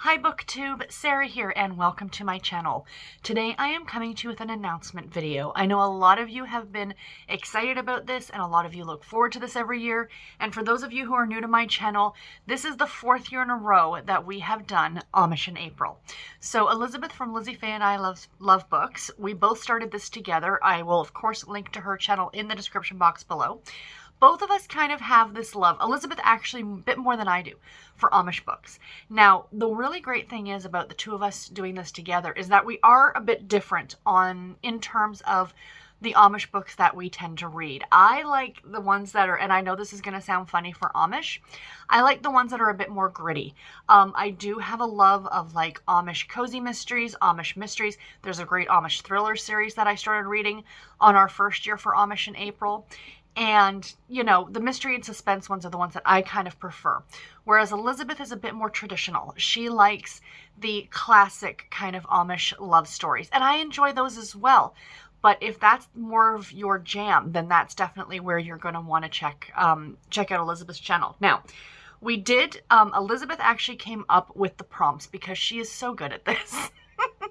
Hi BookTube, Sarah here and welcome to my channel. Today I am coming to you with an announcement video. I know a lot of you have been excited about this and a lot of you look forward to this every year. And for those of you who are new to my channel, this is the 4th year in a row that we have done Amish in April. So Elizabeth from Lizzie Faye and I love books. We both started this together. I will of course link to her channel in the description box below. Both of us kind of have this love. Elizabeth actually a bit more than I do for Amish books. Now, the really great thing is about the two of us doing this together is that we are a bit different in terms of the Amish books that we tend to read. I like the ones that are, and I know this is going to sound funny for Amish, I like the ones that are a bit more gritty. I do have a love of like Amish cozy mysteries, Amish mysteries. There's a great Amish thriller series that I started reading on our first year for Amish in April. And, you know, the mystery and suspense ones are the ones that I kind of prefer. Whereas Elizabeth is a bit more traditional. She likes the classic kind of Amish love stories. And I enjoy those as well. But if that's more of your jam, then that's definitely where you're going to want to check out Elizabeth's channel. Now, we did, Elizabeth actually came up with the prompts because she is so good at this.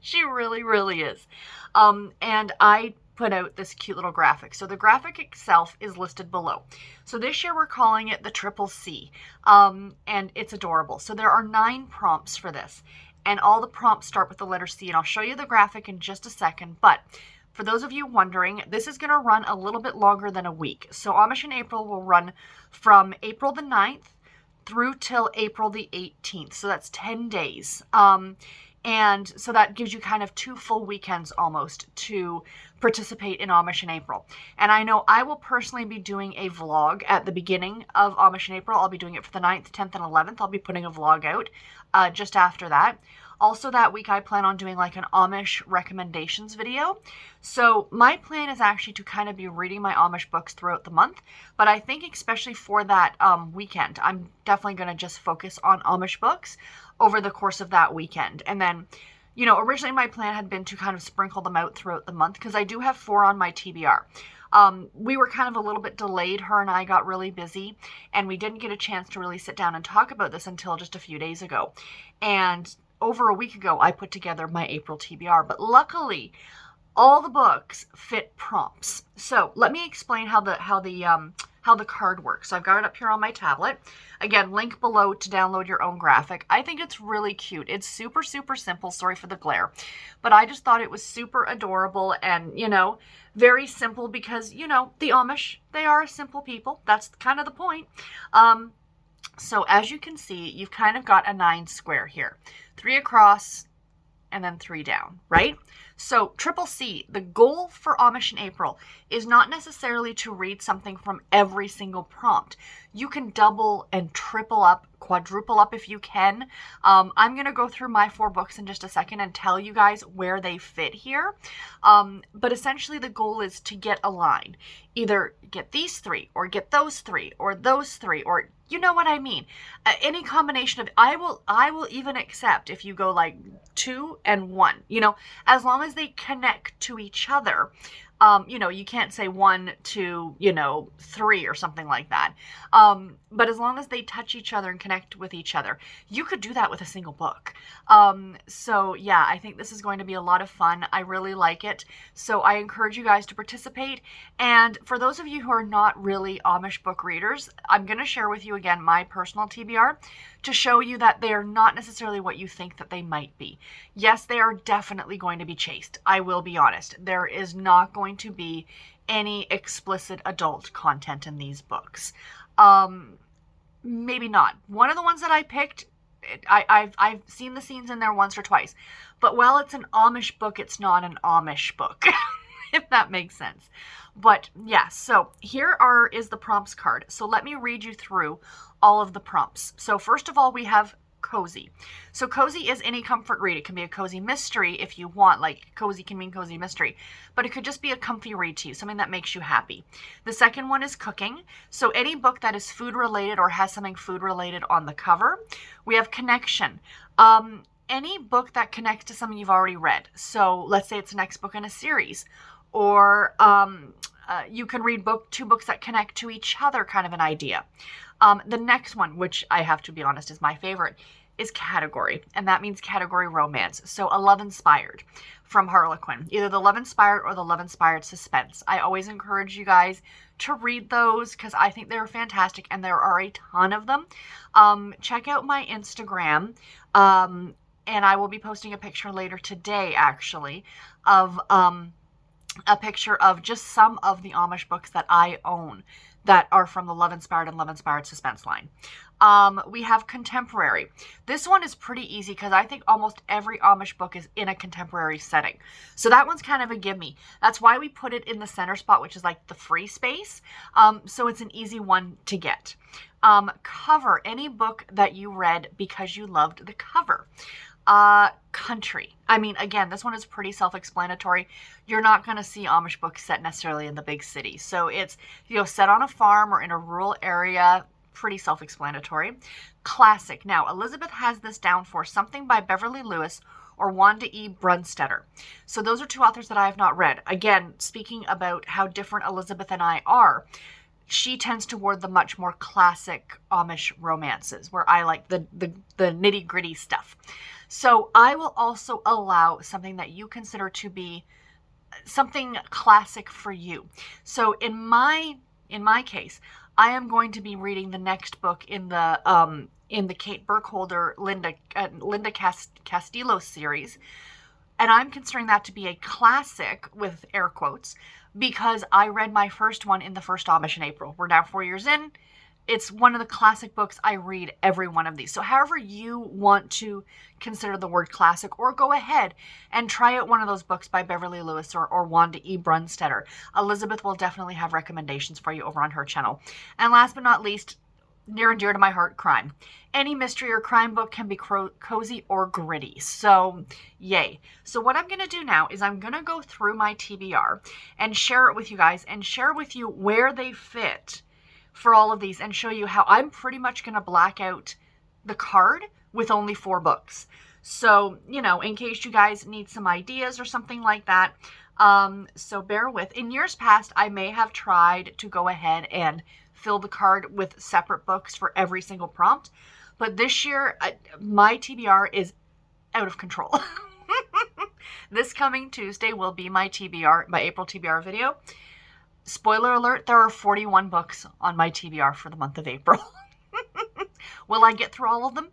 She really, really is. And I put out this cute little graphic. So the graphic itself is listed below. So this year we're calling it the Triple C, and it's adorable. So there are 9 prompts for this, and all the prompts start with the letter C, and I'll show you the graphic in just a second. But for those of you wondering, this is going to run a little bit longer than a week. So Amish in April will run from April the 9th through till April the 18th. So that's 10 days. And so that gives you kind of 2 full weekends almost to participate in Amish in April. And I know I will personally be doing a vlog at the beginning of Amish in April. I'll be doing it for the 9th, 10th, and 11th. I'll be putting a vlog out just after that. Also that week I plan on doing like an Amish recommendations video. So my plan is actually to kind of be reading my Amish books throughout the month. But I think especially for that weekend, I'm definitely going to just focus on Amish books over the course of that weekend. And then, you know, originally my plan had been to kind of sprinkle them out throughout the month because I do have 4 on my TBR. We were kind of a little bit delayed. Her and I got really busy and we didn't get a chance to really sit down and talk about this until just a few days ago. And over a week ago, I put together my April TBR, but luckily all the books fit prompts. So let me explain how the card works. So I've got it up here on my tablet. Again, link below to download your own graphic. I think it's really cute. It's super, super simple. Sorry for the glare. But I just thought it was super adorable and, you know, very simple because, you know, the Amish, they are a simple people. That's kind of the point. So as you can see, you've kind of got a 9 square here. 3 across and then 3 down, right? So Triple C, the goal for Amish in April is not necessarily to read something from every single prompt. You can double and triple up, quadruple up if you can. I'm going to go through my 4 books in just a second and tell you guys where they fit here. But essentially the goal is to get a line. Either get these 3 or get those 3 or those 3 or you know what I mean. Any combination of, I will even accept if you go like 2 and 1, you know, as long as they connect to each other. You know, you can't say 1 to, you know, 3 or something like that. But as long as they touch each other and connect with each other, you could do that with a single book. So yeah, I think this is going to be a lot of fun. I really like it. So I encourage you guys to participate. And for those of you who are not really Amish book readers, I'm going to share with you again my personal TBR to show you that they are not necessarily what you think that they might be. Yes, they are definitely going to be chaste. I will be honest. There is not going to be any explicit adult content in these books. Maybe not. One of the ones that I picked, I've seen the scenes in there once or twice. But while it's an Amish book, it's not an Amish book, if that makes sense. But yeah, so here is the prompts card. So let me read you through all of the prompts. So first of all, we have cozy. So cozy is any comfort read. It can be a cozy mystery if you want, like cozy can mean cozy mystery, but it could just be a comfy read to you, something that makes you happy. The second one is cooking. So any book that is food related or has something food related on the cover. We have connection. Any book that connects to something you've already read. So let's say it's the next book in a series, or you can read 2 books that connect to each other, kind of an idea. The next one, which I have to be honest is my favorite, is category, and that means category romance. So a love inspired from Harlequin, either the love inspired or the love inspired suspense. I always encourage you guys to read those because I think they're fantastic, and there are a ton of them. Check out my Instagram, and I will be posting a picture later today, actually, of a picture of just some of the Amish books that I own that are from the Love Inspired and Love Inspired suspense line. We have contemporary. This one is pretty easy because I think almost every Amish book is in a contemporary setting. So that one's kind of a gimme. That's why we put it in the center spot, which is like the free space. So it's an easy one to get. Cover, any book that you read because you loved the cover. Country. I mean, again, this one is pretty self-explanatory. You're not going to see Amish books set necessarily in the big city. So it's, set on a farm or in a rural area. Pretty self-explanatory. Classic. Now, Elizabeth has this down for Something by Beverly Lewis or Wanda E. Brunstetter. So those are two authors that I have not read. Again, speaking about how different Elizabeth and I are, she tends toward the much more classic Amish romances, where I like the nitty-gritty stuff. So I will also allow something that you consider to be something classic for you. So in my case, I am going to be reading the next book in the Kate Burkholder Linda Castillo series, and I'm considering that to be a classic with air quotes because I read my first one in the first Amish in April. We're now 4 years in. It's one of the classic books. I read every one of these. So however you want to consider the word classic, or go ahead and try out one of those books by Beverly Lewis or Wanda E. Brunstetter. Elizabeth will definitely have recommendations for you over on her channel. And last but not least, near and dear to my heart, crime. Any mystery or crime book can be cozy or gritty. So yay. So what I'm going to do now is I'm going to go through my TBR and share it with you guys and share with you where they fit for all of these and show you how I'm pretty much going to black out the card with only 4 books. So, in case you guys need some ideas or something like that. So bear with. In years past, I may have tried to go ahead and fill the card with separate books for every single prompt. But this year, my TBR is out of control. This coming Tuesday will be my TBR, my April TBR video. Spoiler alert, there are 41 books on my TBR for the month of April. Will I get through all of them?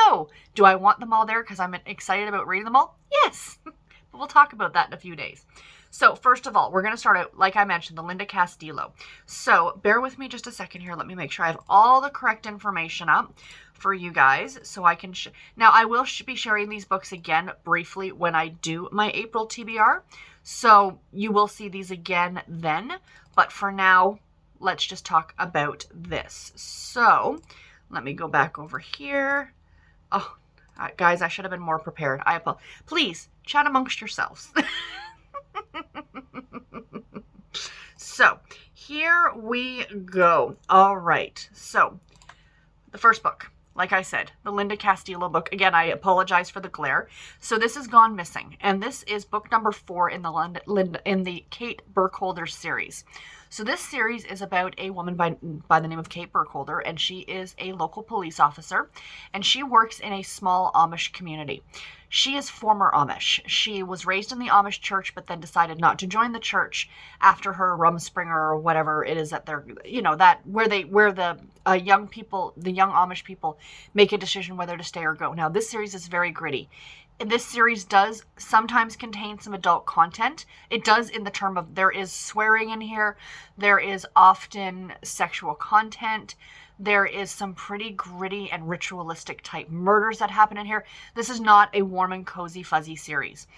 No. Do I want them all there because I'm excited about reading them all? Yes. But we'll talk about that in a few days. So first of all, we're going to start out, like I mentioned, the Linda Castillo. So bear with me just a second here. Let me make sure I have all the correct information up for you guys so I can... Now, I will be sharing these books again briefly when I do my April TBR. So you will see these again then. But for now, let's just talk about this. So let me go back over here. Oh, guys, I should have been more prepared. I apologize. Please chat amongst yourselves. So here we go. All right. So the first book, like I said, the Linda Castillo book. Again, I apologize for the glare. So this is Gone Missing, and this is book number 4 in the Kate Burkholder series. So this series is about a woman by the name of Kate Burkholder, and she is a local police officer, and she works in a small Amish community. She is former Amish. She was raised in the Amish church, but then decided not to join the church after her Rumspringer or whatever it is that they're, that where the young Amish people make a decision whether to stay or go. Now, this series is very gritty. This series does sometimes contain some adult content. It does in the term of there is swearing in here. There is often sexual content. There is some pretty gritty and ritualistic type murders that happen in here. This is not a warm and cozy fuzzy series,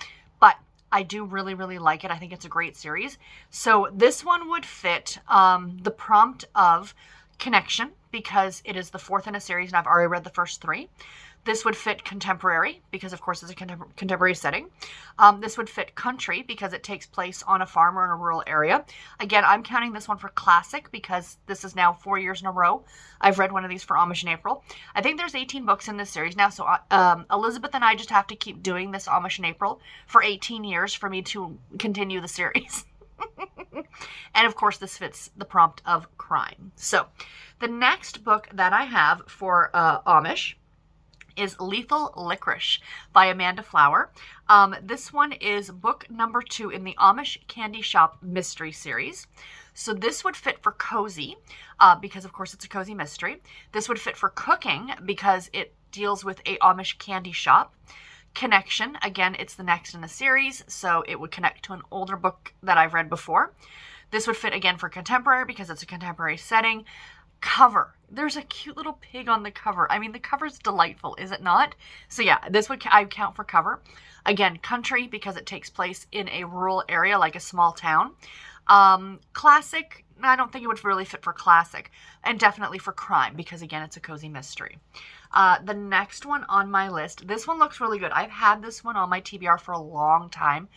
but I do really, really like it. I think it's a great series. So this one would fit the prompt of connection because it is the 4th in a series and I've already read the first 3. This would fit contemporary because, of course, it's a contemporary setting. This would fit country because it takes place on a farm or in a rural area. Again, I'm counting this one for classic because this is now 4 years in a row. I've read one of these for Amish in April. I think there's 18 books in this series now, so Elizabeth and I just have to keep doing this Amish in April for 18 years for me to continue the series. And, of course, this fits the prompt of crime. So the next book that I have for Amish is Lethal Licorice by Amanda Flower. This one is book number 2 in the Amish Candy Shop Mystery Series. So this would fit for cozy, because of course it's a cozy mystery. This would fit for cooking because it deals with a Amish candy shop. Connection, again, it's the next in the series, so it would connect to an older book that I've read before. This would fit again for contemporary because it's a contemporary setting. Cover. There's a cute little pig on the cover. I mean, the cover's delightful, is it not? So yeah, this would I would count for cover. Again, country because it takes place in a rural area like a small town. Classic, I don't think it would really fit for classic. And definitely for crime because again, it's a cozy mystery. The next one on my list, this one looks really good. I've had this one on my TBR for a long time,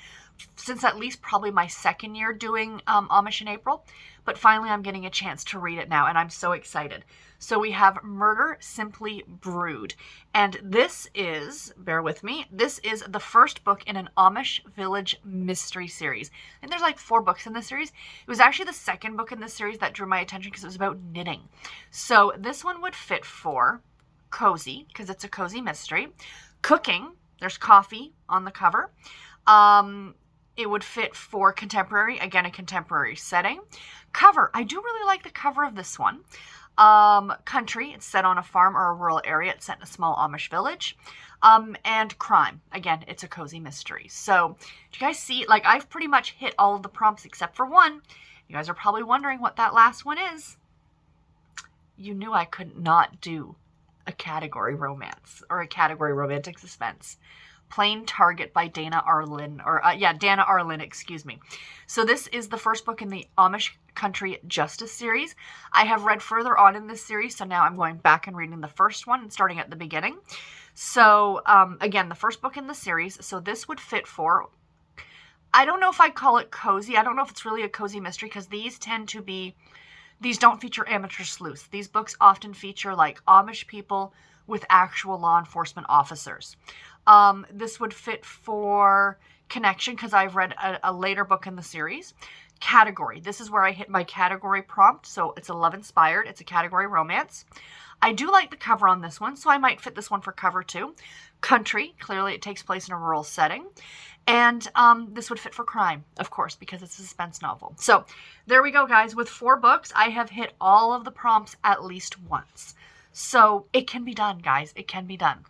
since at least probably my second year doing Amish in April, but finally I'm getting a chance to read it now, and I'm so excited. So we have Murder Simply Brewed, and this is, bear with me, this is the first book in an Amish Village mystery series. And there's like 4 books in this series. It was actually the second book in this series that drew my attention because it was about knitting. So this one would fit for cozy because it's a cozy mystery. Cooking, there's coffee on the cover. It would fit for contemporary, again, a contemporary setting. Cover, I do really like the cover of this one. Country, it's set on a farm or a rural area. It's set in a small Amish village. And crime, again, it's a cozy mystery. So, do you guys see, like, I've pretty much hit all of the prompts except for one. You guys are probably wondering what that last one is. You knew I could not do a category romance or a category romantic suspense. Plain Target by Dana Arlen, Dana Arlen, excuse me. So this is the first book in the Amish Country Justice series. I have read further on in this series, so now I'm going back and reading the first one and starting at the beginning. So, again, the first book in the series, so this would fit for, I don't know if I'd call it cozy. I don't know if it's really a cozy mystery because these don't feature amateur sleuths. These books often feature like Amish people with actual law enforcement officers. This would fit for connection because I've read a later book in the series. Category. This is where I hit my category prompt. So it's love inspired. It's a category romance. I do like the cover on this one, so I might fit this one for cover too. Country. Clearly it takes place in a rural setting. And this would fit for crime, of course, because it's a suspense novel. So there we go, guys. With 4 books, I have hit all of the prompts at least once. So it can be done, guys. It can be done.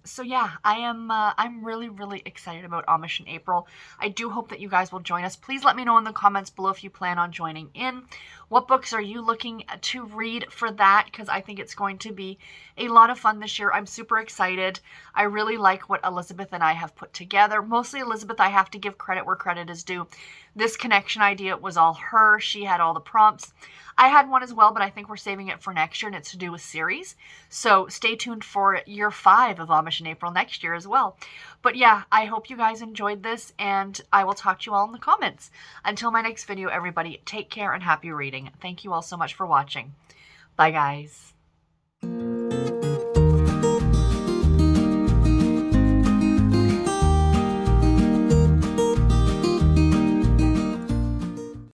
So yeah, I'm really, really excited about Amish in April. I do hope that you guys will join us. Please let me know in the comments below if you plan on joining in. What books are you looking to read for that? Because I think it's going to be a lot of fun this year. I'm super excited. I really like what Elizabeth and I have put together. Mostly Elizabeth, I have to give credit where credit is due. This connection idea was all her. She had all the prompts. I had one as well, but I think we're saving it for next year, and it's to do with series. So stay tuned for year 5 of Amish in April next year as well. But yeah, I hope you guys enjoyed this, and I will talk to you all in the comments. Until my next video, everybody, take care and happy reading. Thank you all so much for watching. Bye, guys.